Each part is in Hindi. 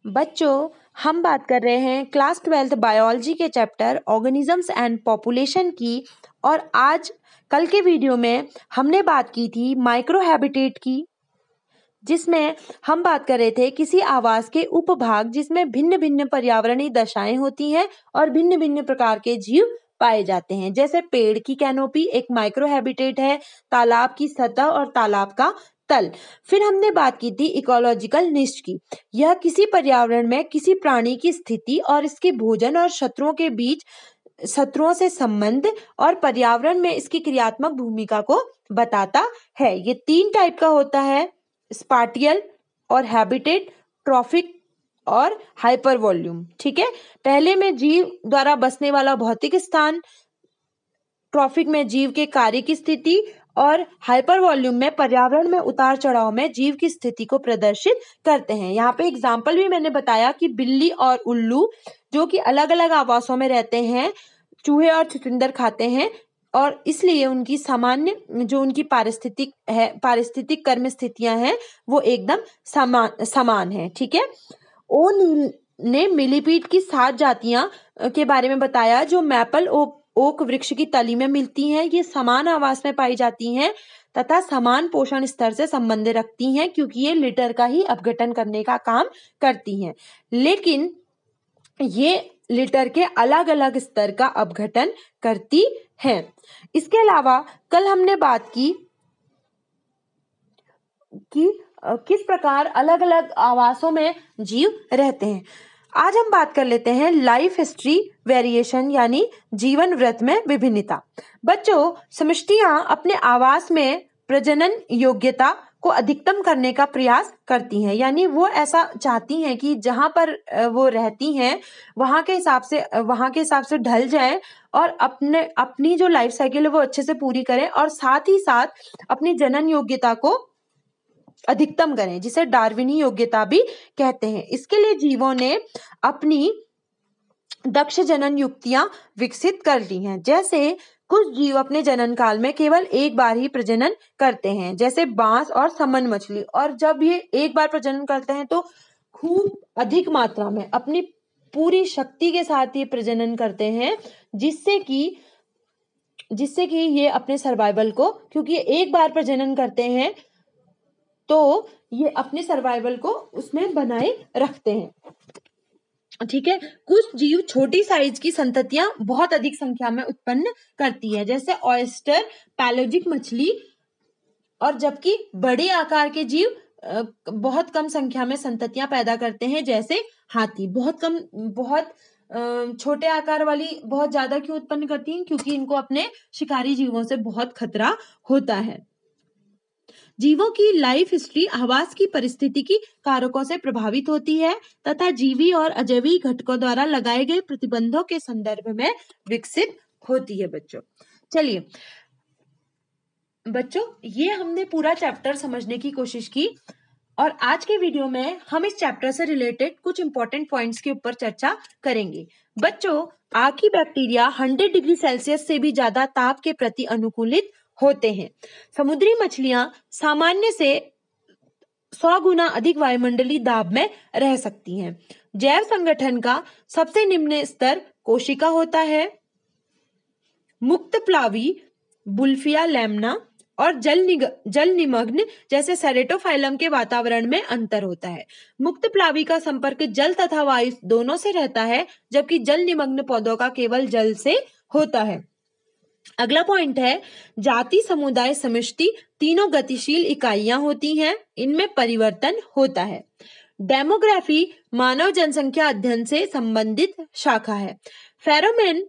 बच्चों, हम बात कर रहे हैं क्लास 12th बायोलॉजी के चैप्टर ऑर्गेनिजम्स एंड पॉपुलेशन की। और आज कल के वीडियो में हमने बात की थी माइक्रो हैबिटेट की, जिसमें हम बात कर रहे थे किसी आवास के उपभाग जिसमें भिन्न भिन्न पर्यावरणीय दशाएं होती हैं और भिन्न भिन्न प्रकार के जीव पाए जाते हैं। जैसे पेड़ की कैनोपी एक माइक्रो हैबिटेट है, तालाब की सतह और तालाब का तल। फिर हमने बात की थी इकोलॉजिकल निश की। यह किसी पर्यावरण में किसी प्राणी की स्थिति और इसके भोजन और शत्रुओं से संबंध और पर्यावरण में इसकी क्रियात्मक भूमिका को बताता है। ये 3 टाइप का होता है, स्पाटियल और हैबिटेट, ट्रॉफिक और हाइपर वॉल्यूम। ठीक है, पहले में जीव द्वारा बसने वाला भौतिक स्थान, ट्रॉफिक में जीव के कार्य की स्थिति और हाइपर वॉल्यूम में पर्यावरण में उतार चढ़ाव में जीव की स्थिति को प्रदर्शित करते हैं। यहाँ पे एग्जाम्पल भी मैंने बताया कि बिल्ली और उल्लू जो कि अलग अलग आवासों में रहते हैं, चूहे और छुछुंदर खाते हैं और इसलिए उनकी सामान्य जो उनकी पारिस्थितिक कर्म स्थितियां हैं वो एकदम समान है। ठीक है, ओ नील ने मिलीपीड की 7 जातियां के बारे में बताया जो मैपल ओक वृक्ष की तली में मिलती हैं। ये समान आवास में पाई जाती हैं तथा समान पोषण स्तर से संबंध रखती हैं क्योंकि ये लिटर का ही अपघटन करने का काम करती हैं, लेकिन ये लिटर के अलग अलग स्तर का अपघटन करती हैं। इसके अलावा कल हमने बात की कि किस प्रकार अलग अलग आवासों में जीव रहते हैं। आज हम बात कर लेते हैं लाइफ हिस्ट्री वेरिएशन यानी जीवन वृत्त में विभिन्नता। बच्चों, समष्टियां अपने आवास में प्रजनन योग्यता को अधिकतम करने का प्रयास करती हैं, यानी वो ऐसा चाहती हैं कि जहां पर वो रहती हैं वहां के हिसाब से ढल जाएं और अपनी जो लाइफ साइकिल है वो अच्छे से पूरी करें और साथ ही साथ अपनी जनन योग्यता को अधिकतम करें, जिसे डार्विनी योग्यता भी कहते हैं। इसके लिए जीवों ने अपनी दक्ष जनन युक्तियां विकसित कर ली हैं। जैसे कुछ जीव अपने जनन काल में केवल एक बार ही प्रजनन करते हैं, जैसे बांस और समन मछली। और जब ये एक बार प्रजनन करते हैं तो खूब अधिक मात्रा में अपनी पूरी शक्ति के साथ ये प्रजनन करते हैं, जिससे कि ये अपने सर्वाइवल को, क्योंकि ये एक बार प्रजनन करते हैं तो ये अपने सर्वाइवल को उसमें बनाए रखते हैं। ठीक है, कुछ जीव छोटी साइज की संततियां बहुत अधिक संख्या में उत्पन्न करती है, जैसे ऑयस्टर, पैलोजिक मछली। और जबकि बड़े आकार के जीव बहुत कम संख्या में संततियां पैदा करते हैं, जैसे हाथी। बहुत छोटे आकार वाली बहुत ज्यादा क्यों उत्पन्न करती हैं? क्योंकि इनको अपने शिकारी जीवों से बहुत खतरा होता है। जीवों की लाइफ हिस्ट्री आवास की परिस्थितिकी कारकों से प्रभावित होती है तथा जीवी और अजैविक घटकों द्वारा लगाए गए प्रतिबंधों के संदर्भ में विकसित होती है। चलिए बच्चों, ये हमने पूरा चैप्टर समझने की कोशिश की और आज के वीडियो में हम इस चैप्टर से रिलेटेड कुछ इंपॉर्टेंट पॉइंट्स के ऊपर चर्चा करेंगे। बच्चों, आर्की बैक्टीरिया 100 डिग्री सेल्सियस से भी ज्यादा ताप के प्रति अनुकूलित होते हैं। समुद्री मछलियां सामान्य से 100 गुना अधिक वायुमंडलीय दाब में रह सकती हैं। जैव संगठन का सबसे निम्न स्तर कोशिका होता है। मुक्त प्लावी, बुल्फिया लैमना और जल निमग्न जैसे सेरेटोफाइलम के वातावरण में अंतर होता है। मुक्त प्लावी का संपर्क जल तथा वायु दोनों से रहता है, जबकि जल निमग्न पौधों का केवल जल से होता है। अगला पॉइंट है जाति, समुदाय, समष्टि तीनों गतिशील इकाइयां होती हैं, इनमें परिवर्तन होता है। डेमोग्राफी मानव जनसंख्या अध्ययन से संबंधित शाखा है। फेरोमोन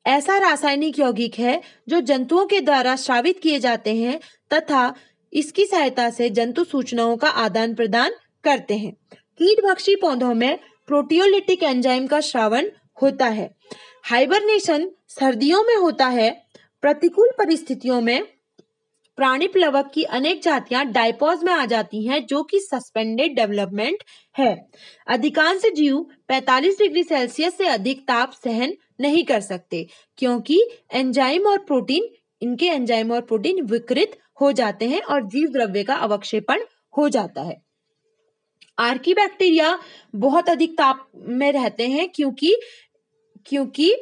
ऐसा रासायनिक यौगिक है जो जंतुओं के द्वारा स्रावित किए जाते हैं तथा इसकी सहायता से जंतु सूचनाओं का आदान प्रदान करते हैं। कीटभक्षी पौधों में प्रोटियोलिटिक एंजाइम का स्रावण होता है। हाइबरनेशन सर्दियों में होता है। प्रतिकूल परिस्थितियों में प्राणी प्लवक की अनेक जातियां डायपॉज में आ जाती हैं, जो कि सस्पेंडेड डेवलपमेंट है। अधिकांश जीव 45 डिग्री सेल्सियस से अधिक ताप सहन नहीं कर सकते क्योंकि एंजाइम और प्रोटीन विकृत हो जाते हैं और जीव द्रव्य का अवक्षेपण हो जाता है। आर्कीबैक्टीरिया बहुत अधिक ताप में रहते हैं क्योंकि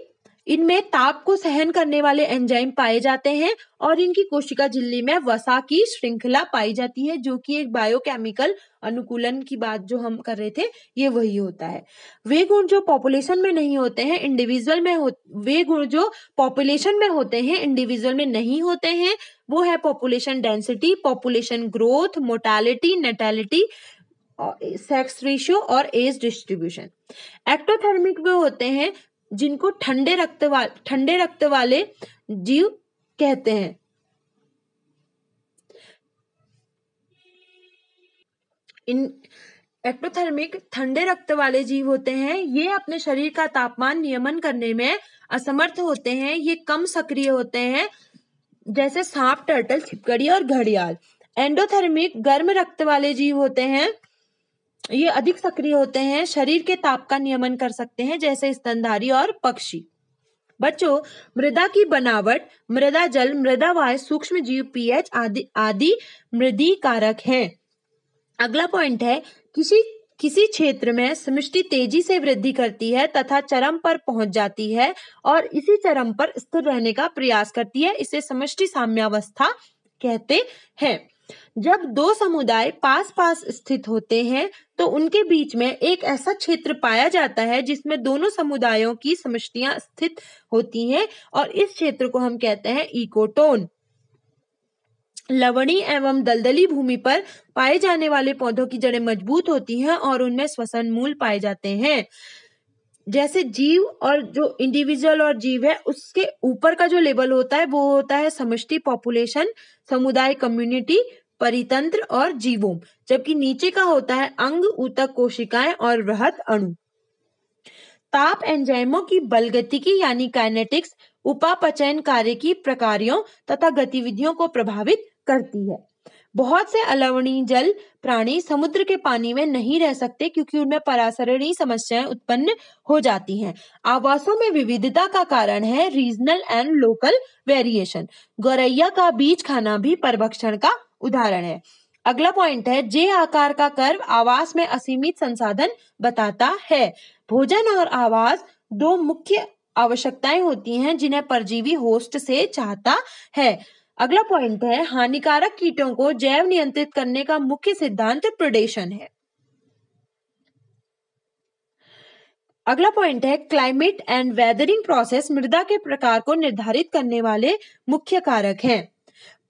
इनमें ताप को सहन करने वाले एंजाइम पाए जाते हैं और इनकी कोशिका झिल्ली में वसा की श्रृंखला पाई जाती है, जो कि एक बायोकेमिकल अनुकूलन की बात जो हम कर रहे थे, ये वही होता है। वे गुण जो पॉपुलेशन में नहीं होते हैं इंडिविजुअल में वे गुण जो पॉपुलेशन में होते हैं इंडिविजुअल में नहीं होते हैं, वो है population density, population growth, mortality, natality, sex ratio और एज डिस्ट्रीब्यूशन। एक्टोथर्मिक वे होते हैं जिनको ठंडे रक्त वाले जीव कहते हैं। इन एक्टोथर्मिक ठंडे रक्त वाले जीव होते हैं, ये अपने शरीर का तापमान नियमन करने में असमर्थ होते हैं, ये कम सक्रिय होते हैं, जैसे सांप, टर्टल, छिपकली और घड़ियाल। एंडोथर्मिक गर्म रक्त वाले जीव होते हैं, ये अधिक सक्रिय होते हैं, शरीर के ताप का नियमन कर सकते हैं, जैसे स्तनधारी और पक्षी। बच्चों, मृदा की बनावट, मृदा जल, मृदा वायु, सूक्ष्म जीव, पीएच आदि मृदी कारक हैं। अगला पॉइंट है, किसी क्षेत्र में समष्टि तेजी से वृद्धि करती है तथा चरम पर पहुंच जाती है और इसी चरम पर स्थिर रहने का प्रयास करती है, इसे समष्टि साम्यावस्था कहते हैं। जब दो समुदाय पास पास स्थित होते हैं तो उनके बीच में एक ऐसा क्षेत्र पाया जाता है जिसमें दोनों समुदायों की समष्टियां स्थित होती हैं और इस क्षेत्र को हम कहते हैं इकोटोन। लवणीय एवं दलदली भूमि पर पाए जाने वाले पौधों की जड़ें मजबूत होती हैं और उनमें श्वसन मूल पाए जाते हैं। जैसे जीव और जो इंडिविजुअल और जीव है, उसके ऊपर का जो लेवल होता है वो होता है समष्टि, पॉपुलेशन, समुदाय, कम्युनिटी, परितंत्र और जीवोम, जबकि नीचे का होता है अंग, ऊतक, कोशिकाएं और वृहद अणु। ताप एंजाइमों की बलगतिकी यानी काइनेटिक्स, उपापचयन कार्य की प्रक्रियाओं तथा गतिविधियों को प्रभावित करती है। बहुत से अलवणीय जल प्राणी समुद्र के पानी में नहीं रह सकते क्योंकि उनमें परासरणीय समस्याएं उत्पन्न हो जाती हैं। आवासों में विविधता का कारण है रीजनल एंड लोकल वेरिएशन। गौरैया का बीज खाना भी परभक्षण का उदाहरण है। अगला पॉइंट है, जे आकार का कर्व आवास में असीमित संसाधन बताता है। भोजन और आवास दो मुख्य आवश्यकताएं होती हैं जिन्हें परजीवी होस्ट से चाहता है। अगला पॉइंट है, हानिकारक कीटों को जैव नियंत्रित करने का मुख्य सिद्धांत प्रेडेशन है। अगला पॉइंट है, क्लाइमेट एंड वेदरिंग प्रोसेस मृदा के प्रकार को निर्धारित करने वाले मुख्य कारक हैं।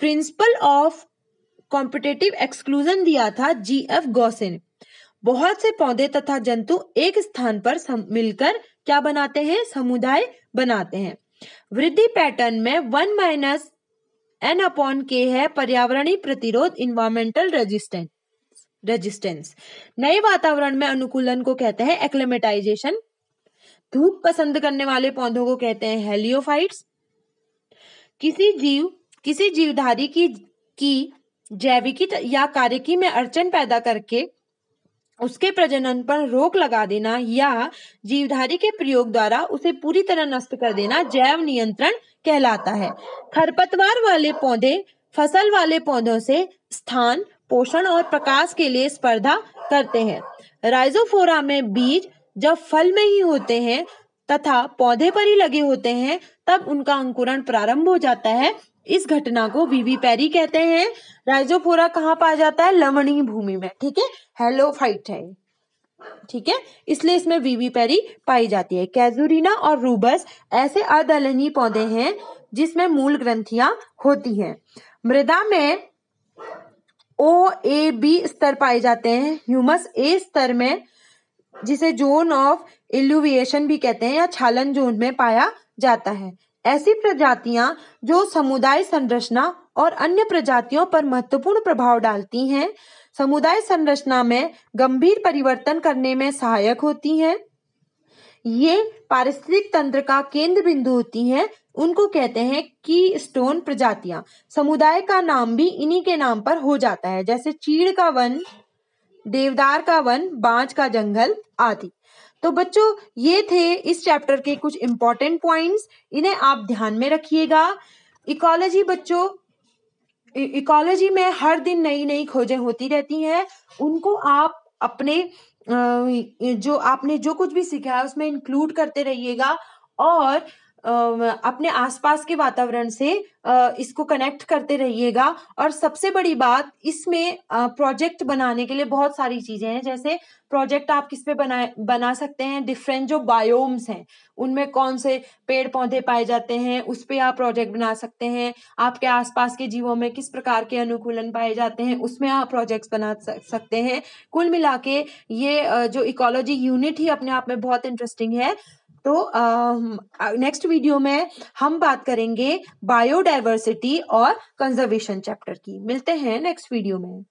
प्रिंसिपल ऑफ कॉम्पिटेटिव एक्सक्लूजन दिया था जीएफ गॉसे ने। बहुत से पौधे तथा जंतु एक स्थान पर मिलकर क्या बनाते हैं, समुदाय बनाते हैं। वृद्धि पैटर्न में 1 - n/k है पर्यावरणीय प्रतिरोध, इन्वायरमेंटल रेजिस्टेंस। नए वातावरण में अनुकूलन को कहते हैं एक्लेमेटाइजेशन। धूप पसंद करने वाले पौधों को कहते हैं हेलियोफाइट्स। किसी जीवधारी की जैविकी या कार्यकी में अड़चन पैदा करके उसके प्रजनन पर रोक लगा देना या जीवधारी के प्रयोग द्वारा उसे पूरी तरह नष्ट कर देना जैव नियंत्रण कहलाता है। खरपतवार वाले पौधे फसल वाले पौधों से स्थान, पोषण और प्रकाश के लिए स्पर्धा करते हैं। राइजोफोरा में बीज जब फल में ही होते हैं तथा पौधे पर ही लगे होते हैं तब उनका अंकुरण प्रारंभ हो जाता है। इस घटना को विविपेरी कहते हैं। राइजोफोरा कहाँ पाया जाता है, लवणीय भूमि में, ठीक है, हेलोफाइट है, ठीक है, इसलिए इसमें विविपेरी पाई जाती है। कैजुरीना और रूबस ऐसे अदलनीय पौधे हैं जिसमें मूल ग्रंथियां होती हैं। मृदा में OAB स्तर पाए जाते हैं। ह्यूमस ए स्तर में, जिसे जोन ऑफ इल्यूविएशन भी कहते हैं, या छालन जोन में पाया जाता है। ऐसी प्रजातियां जो समुदाय संरचना और अन्य प्रजातियों पर महत्वपूर्ण प्रभाव डालती हैं, समुदाय संरचना में गंभीर परिवर्तन करने में सहायक होती हैं, ये पारिस्थितिक तंत्र का केंद्र बिंदु होती हैं, उनको कहते हैं कीस्टोन प्रजातियां। समुदाय का नाम भी इन्हीं के नाम पर हो जाता है, जैसे चीड़ का वन, देवदार का वन, बांज का जंगल आदि। तो बच्चों, ये थे इस चैप्टर के कुछ इंपॉर्टेंट पॉइंट्स, इन्हें आप ध्यान में रखिएगा। इकोलॉजी बच्चों, इकोलॉजी में हर दिन नई नई खोजें होती रहती हैं, उनको आप अपने जो आपने जो कुछ भी सीखा है उसमें इंक्लूड करते रहिएगा और अपने आसपास के वातावरण से इसको कनेक्ट करते रहिएगा। और सबसे बड़ी बात, इसमें प्रोजेक्ट बनाने के लिए बहुत सारी चीजें हैं। जैसे प्रोजेक्ट आप किस पे बना सकते हैं, डिफरेंट जो बायोम्स हैं उनमें कौन से पेड़ पौधे पाए जाते हैं उस पे आप प्रोजेक्ट बना सकते हैं। आपके आसपास के जीवों में किस प्रकार के अनुकूलन पाए जाते हैं उसमें आप प्रोजेक्ट्स बना सकते हैं। कुल मिला के ये जो इकोलॉजी यूनिट ही अपने आप में बहुत इंटरेस्टिंग है। तो नेक्स्ट वीडियो में हम बात करेंगे बायोडायवर्सिटी और कंजर्वेशन चैप्टर की। मिलते हैं नेक्स्ट वीडियो में।